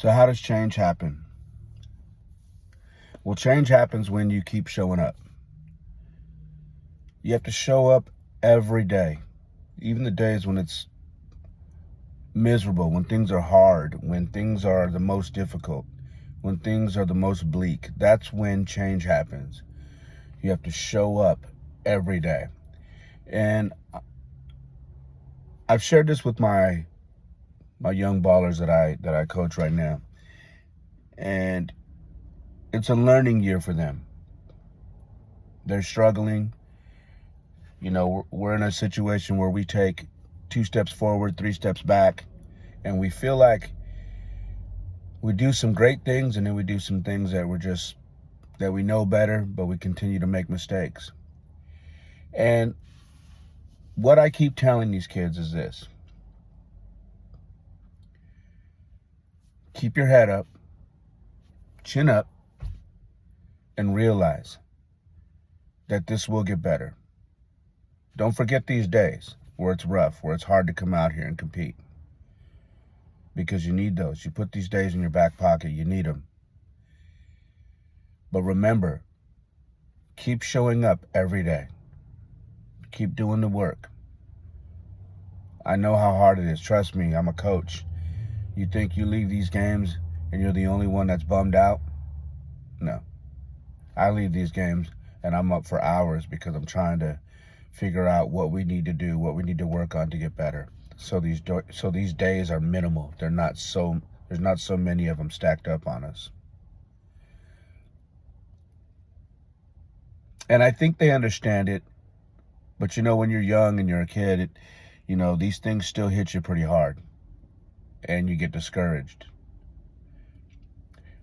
So how does change happen? Well, change happens when you keep showing up. You have to show up every day, even the days when it's miserable, when things are hard, when things are the most difficult, when things are the most bleak. That's when change happens. You have to show up every day. And I've shared this with my young ballers that I coach right now. And it's a learning year for them. They're struggling. You know, we're in a situation where we take 2 steps forward, 3 steps back, and we feel like we do some great things and then we do some things that we know better, but we continue to make mistakes. And what I keep telling these kids is this: keep your head up, chin up, and realize that this will get better. Don't forget these days where it's rough, where it's hard to come out here and compete, because you need those. You put these days in your back pocket, you need them. But remember, keep showing up every day. Keep doing the work. I know how hard it is. Trust me, I'm a coach. You think you leave these games and you're the only one that's bummed out? No. I leave these games and I'm up for hours because I'm trying to figure out what we need to do, what we need to work on to get better. So these days are minimal. There's not so many of them stacked up on us. And I think they understand it. But when you're young and you're a kid, these things still hit you pretty hard and you get discouraged.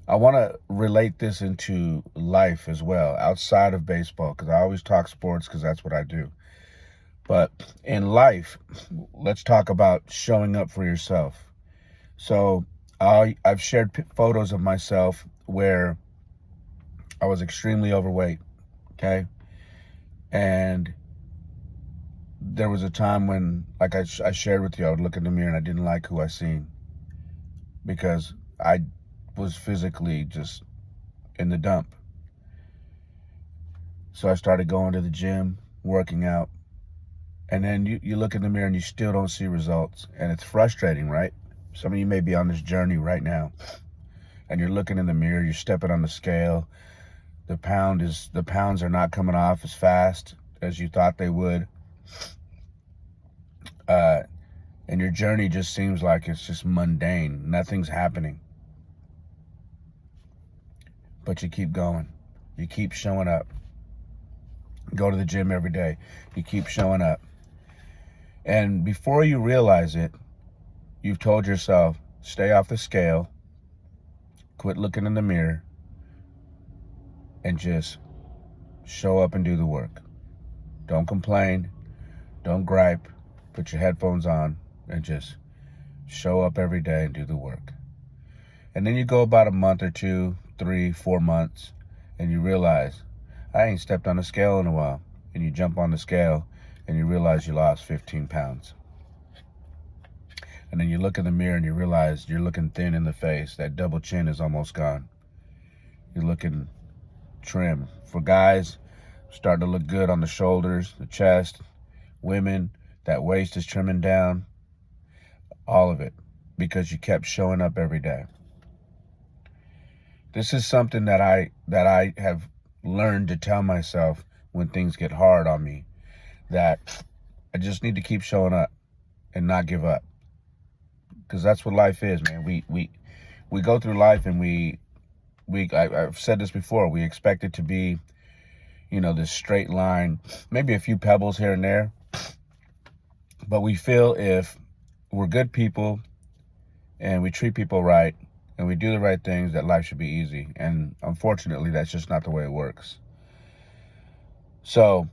I want to relate this into life as well, outside of baseball, because I always talk sports because that's what I do. But in life, let's talk about showing up for yourself. So I've shared photos of myself where I was extremely overweight, okay? And there was a time when, like I shared with you, I would look in the mirror and I didn't like who I seen because I was physically just in the dump. So I started going to the gym, working out, and then you look in the mirror and you still don't see results. And it's frustrating, right? Some of you may be on this journey right now and you're looking in the mirror, you're stepping on the scale. The pounds are not coming off as fast as you thought they would. And your journey just seems like it's just mundane. Nothing's happening. But you keep going. You keep showing up. Go to the gym every day. You keep showing up. And before you realize it, you've told yourself, stay off the scale, quit looking in the mirror, and just show up and do the work. Don't complain. Don't gripe. Put your headphones on and just show up every day and do the work. And then you go about a month or 2, 3, 4 months, and you realize, I ain't stepped on a scale in a while. And you jump on the scale and you realize you lost 15 pounds. And then you look in the mirror and you realize you're looking thin in the face. That double chin is almost gone. You're looking trim. For guys, starting to look good on the shoulders, the chest. Women, that waist is trimming down. All of it, because you kept showing up every day. This is something that I have learned to tell myself when things get hard on me, that I just need to keep showing up and not give up. Because that's what life is, man. We go through life and I've said this before, we expect it to be, this straight line, maybe a few pebbles here and there. But we feel if we're good people and we treat people right and we do the right things, that life should be easy. And unfortunately, that's just not the way it works. So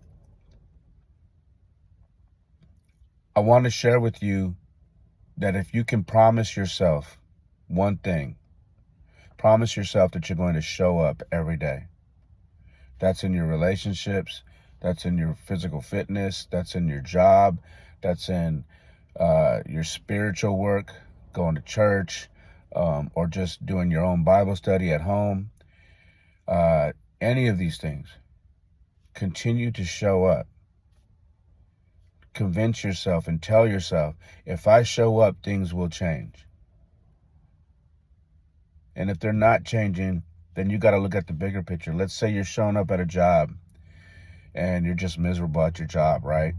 I want to share with you that if you can promise yourself one thing, promise yourself that you're going to show up every day. That's in your relationships. That's in your physical fitness. That's in your job. That's in your spiritual work, going to church, or just doing your own Bible study at home, any of these things, continue to show up. Convince yourself and tell yourself, if I show up, things will change. And if they're not changing, then you got to look at the bigger picture. Let's say you're showing up at a job and you're just miserable at your job, right?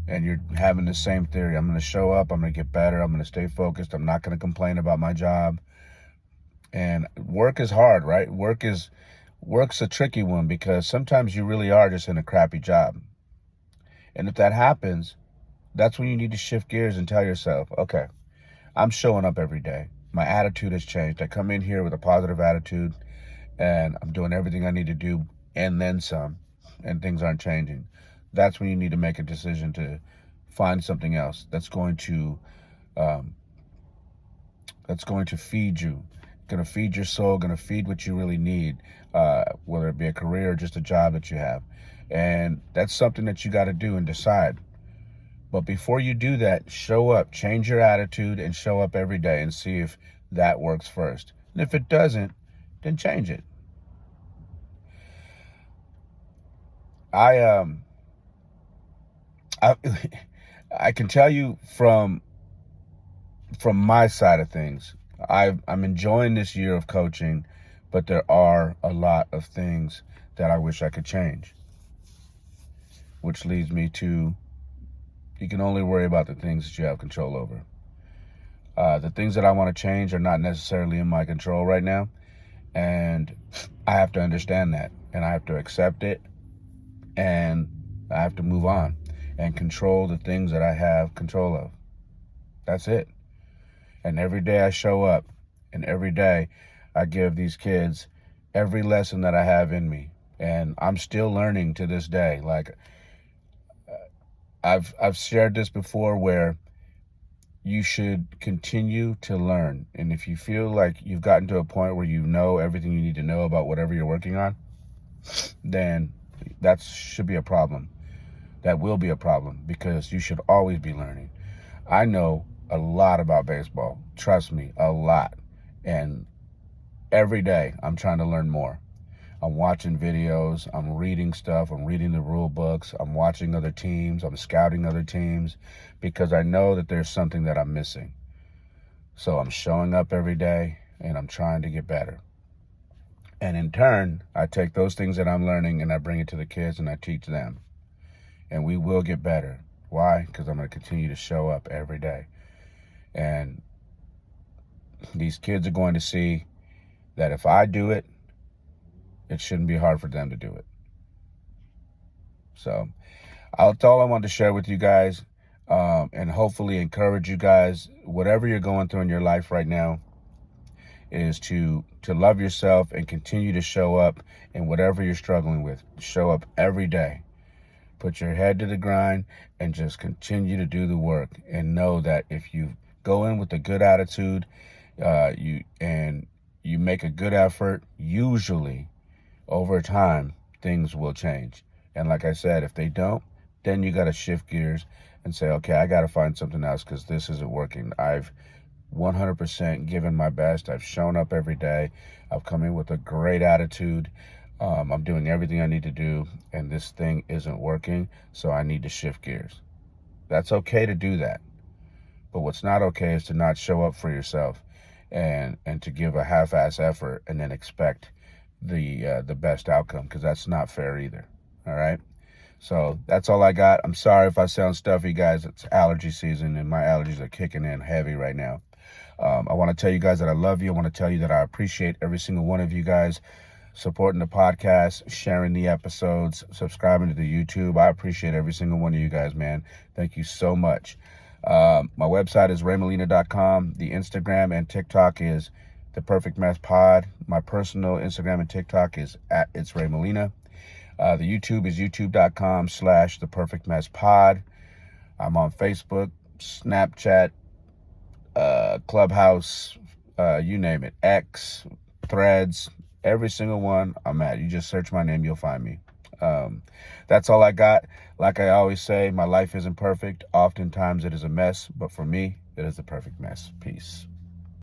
And you're having the same theory. I'm going to show up. I'm going to get better. I'm going to stay focused. I'm not going to complain about my job. And work is hard, right? Work's a tricky one because sometimes you really are just in a crappy job. And if that happens, that's when you need to shift gears and tell yourself, okay, I'm showing up every day. My attitude has changed. I come in here with a positive attitude and I'm doing everything I need to do and then some, and things aren't changing. That's when you need to make a decision to find something else that's going to feed you, going to feed your soul, going to feed what you really need, whether it be a career or just a job that you have. And that's something that you got to do and decide. But before you do that, show up, change your attitude and show up every day and see if that works first. And if it doesn't, then change it. I can tell you from my side of things, I'm enjoying this year of coaching, but there are a lot of things that I wish I could change. Which leads me to, you can only worry about the things that you have control over. The things that I want to change are not necessarily in my control right now. And I have to understand that. And I have to accept it. And I have to move on and control the things that I have control of. That's it. And every day I show up. And every day I give these kids every lesson that I have in me. And I'm still learning to this day. Like, I've shared this before where you should continue to learn. And if you feel like you've gotten to a point where you know everything you need to know about whatever you're working on, then that should be a problem. That will be a problem because you should always be learning. I know a lot about baseball. Trust me, a lot. And every day I'm trying to learn more. I'm watching videos, I'm reading stuff, I'm reading the rule books, I'm watching other teams, I'm scouting other teams because I know that there's something that I'm missing. So I'm showing up every day and I'm trying to get better. And in turn, I take those things that I'm learning and I bring it to the kids and I teach them. And we will get better. Why? Because I'm going to continue to show up every day. And these kids are going to see that if I do it, it shouldn't be hard for them to do it. So that's all I wanted to share with you guys, and hopefully encourage you guys, whatever you're going through in your life right now, is to love yourself and continue to show up in whatever you're struggling with. Show up every day. Put your head to the grind and just continue to do the work, and know that if you go in with a good attitude, you make a good effort, usually over time, things will change. And like I said, if they don't, then you got to shift gears and say, okay, I got to find something else because this isn't working. I've 100% given my best. I've shown up every day. I've come in with a great attitude. I'm doing everything I need to do, and this thing isn't working, so I need to shift gears. That's okay to do that. But what's not okay is to not show up for yourself and to give a half-ass effort and then expect the best outcome, because that's not fair either. All right, so that's all I got. I'm sorry if I sound stuffy, guys. It's allergy season and my allergies are kicking in heavy right now. I want to tell you guys that I love you. I want to tell you that I appreciate every single one of you guys supporting the podcast, sharing the episodes, subscribing to the YouTube. I appreciate every single one of you guys, man. Thank you so much. My website is raymolina.com. The Instagram and TikTok is The Perfect Mess Pod. My personal Instagram and TikTok is @It's Raymolina. The YouTube is youtube.com/The Perfect Mess Pod. I'm on Facebook, Snapchat, Clubhouse, you name it, X, Threads, every single one I'm at. You just search my name, you'll find me. That's all I got. Like I always say, my life isn't perfect. Oftentimes it is a mess, but for me, it is the perfect mess. Peace.